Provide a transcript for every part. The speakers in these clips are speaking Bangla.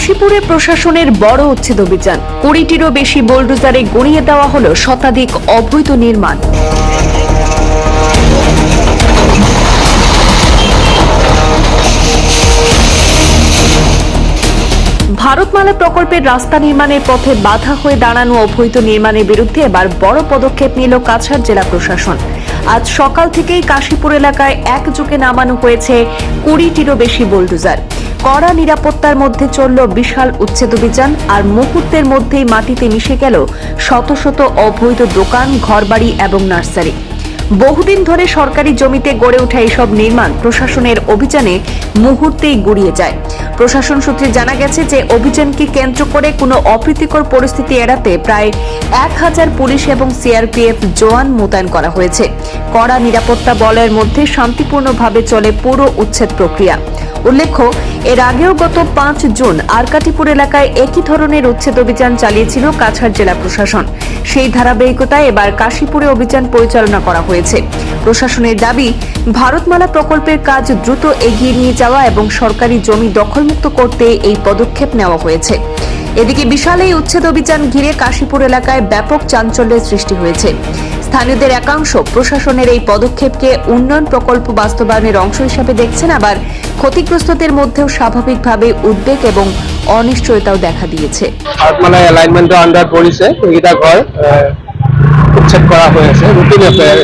কাশীপুরে প্রশাসনের বড় উচ্ছেদ অভিযান, 20টিরও বেশি বোলডোজারে গড়িয়ে দেওয়া হলো শতাধিক অবৈধ নির্মাণ। ভারতমালা প্রকল্পের রাস্তা নির্মাণের পথে বাধা হয়ে দাঁড়ানো অবৈধ নির্মাণের বিরুদ্ধে এবার বড় পদক্ষেপ নিল কাছাড় জেলা প্রশাসন। আজ সকাল থেকেই কাশীপুর এলাকায় একযোগে নামানো হয়েছে 20টিরও বেশি বোলডোজার। কড়া নিরাপত্তার মধ্যে চলল বিশাল উচ্ছেদ অভিযান, আর মুহূর্তের মধ্যেই মাটিতে মিশে গেল শত শত অবৈধ দোকান, ঘরবাড়ি এবং নার্সারি। বহুদিন ধরে সরকারি জমিতে গড়ে ওঠা এসব নির্মাণ প্রশাসনের অভিযানে মুহূর্তেই গুড়িয়ে যায়। প্রশাসন সূত্রে জানা গেছে যে অভিযানকে কেন্দ্র করে কোনো অপ্রীতিকর পরিস্থিতি এড়াতে প্রায় 1000 পুলিশ এবং সিআরপিএফ জওয়ান মোতায়েন করা হয়েছে। কড়া নিরাপত্তা বলয়ের মধ্যে শান্তিপূর্ণভাবে চলে পুরো উচ্ছেদ প্রক্রিয়া। উল্লেখ্য, এর আগেও গত 5 জুন আরকাটিপুর এলাকায় একই ধরনের উচ্ছেদ অভিযান চালিয়েছিল কাছাড় জেলা প্রশাসন। সেই ধারাবাহিকতায় এবার কাশীপুরে অভিযান পরিচালনা করা হয়েছে। প্রশাসনের দাবি, ভারতমালা প্রকল্পের কাজ দ্রুত এগিয়ে নিয়ে যাওয়া এবং সরকারি জমি দখলমুক্ত করতে এই পদক্ষেপ নেওয়া হয়েছে। এদিকে বিশাল এই উচ্ছেদ অভিযান ঘিরে কাশীপুর এলাকায় ব্যাপক চাঞ্চল্যের সৃষ্টি হয়েছে। স্থানীয়দের একাংশ প্রশাসনের এই পদক্ষেপকে উন্নয়ন প্রকল্প বাস্তবায়নের অংশ হিসেবে দেখছেন, আবার ক্ষতিগ্রস্তদের মধ্যেও স্বাভাবিকভাবে উদ্বেগ এবং অনিশ্চয়তাও দেখা দিয়েছে। ভারতমালা অ্যালাইনমেন্ট আন্ডার পড়িছে, এইটা ঘর উচ্ছেদ করা হয়েছে। রুটিন এফআইআর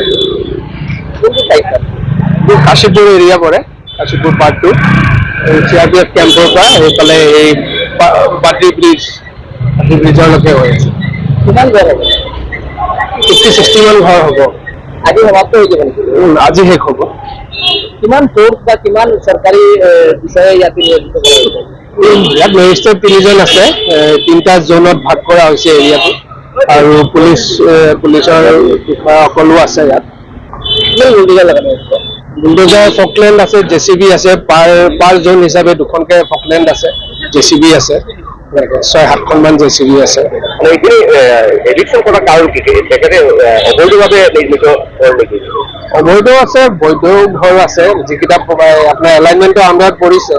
কাশীপুর এরিয়া পড়ে, কাশীপুর পার্ট 2 সিআরপিএফ ক্যাম্পৰ পৰা এইফালে এই বাদ্ৰী ব্ৰিজলৈকে হয়েছে। কিমান ঘৰ হ'ব? 50-60 মান ঘৰ হ'ব। আজি সমাপ্ত হৈ যাব নেকি? আজি শেষ হ'ব। কিমান ফোর্স বা কিমান চৰকাৰী বিষয়ে ইয়াত নিয়োজিত কৰা হৈছে? ইয়াত মেজিষ্ট্ৰেট 3জন আছে, 3টা জোনত ভাগ কৰা হৈছে এৰিয়াটো, আৰু পুলিচৰ বিষয়াসকলো আছে ইয়াত। বুলডোজাৰ ফকলেণ্ড আছে, জেচিবি আছে, পাৰ জোন হিচাপে 2খনকে ফকলেণ্ড আছে, জেচিবি আছে, 6-7খন মান জেচিবি আছে। এইখিনি এডিকশন কৰাৰ কাৰণ কি? তেখেতে অবৈধভাৱে নিৰ্মিত ঘৰ নেকি? অবৈধ আছে, বৈধ ঘৰ আছে, যিকেইটা আপোনাৰ এলাইনমেন্টৰ আণ্ডাৰত পৰিছে।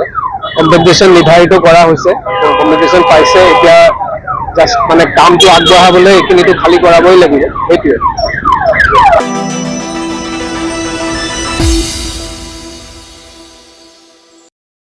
কম্পেনচেশ্যন নিৰ্ধাৰিত কৰা হৈছে, কম্পেনচেশ্যন পাইছে। এতিয়া জাষ্ট মানে কামটো আগবঢ়াবলৈ এইখিনিতো খালী কৰাবই লাগিব, সেইটোৱে।